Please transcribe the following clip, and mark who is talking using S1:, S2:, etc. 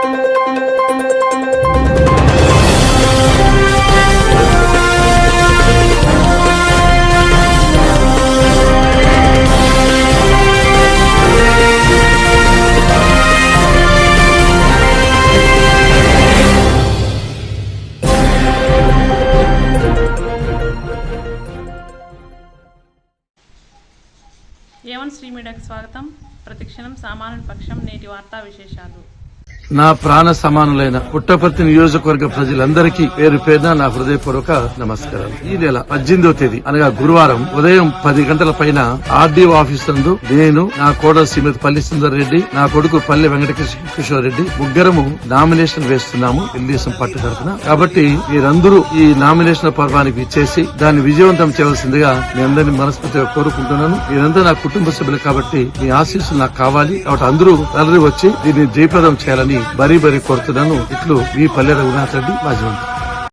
S1: A1 Shri మీడియాకు స్వాగతం. ప్రతిక్షణం సామాన్యుల పక్షం. నేటి వార్తా విశేషాలు.
S2: నా ప్రాణ సమానులైన పుట్టపర్తి నియోజకవర్గ ప్రజలందరికీ పేరు పేరున నా హృదయపూర్వక నమస్కారాలు. ఈ నెల 18వ తేదీ అనగా గురువారం ఉదయం 10 గంటల పైన ఆర్డీఓ ఆఫీస్ నందు నేను, నా కోడలు శ్రీమతి పల్లి సుందర్ రెడ్డి, నా కొడుకు పల్లె వెంకటకిషోర్ రెడ్డి ముగ్గురము నామినేషన్ వేస్తున్నాము తెలుగుదేశం పార్టీ తరఫున. కాబట్టి మీరందరూ ఈ నామినేషన్ పర్వానికి ఇచ్చేసి దాన్ని విజయవంతం చేయవలసిందిగా మీ అందరినీ మనస్ఫూర్తిగా కోరుకుంటున్నాను. మీరందరూ నా కుటుంబ సభ్యులు కాబట్టి మీ ఆశీస్సులు నాకు కావాలి. కాబట్టి అందరూ వచ్చి దీన్ని జయప్రదం చేయాలని మరీ కోరుతున్నాను. ఇట్లు మీ పల్లె రఘునాథ్ రెడ్డి, మాజీ మంత్రి.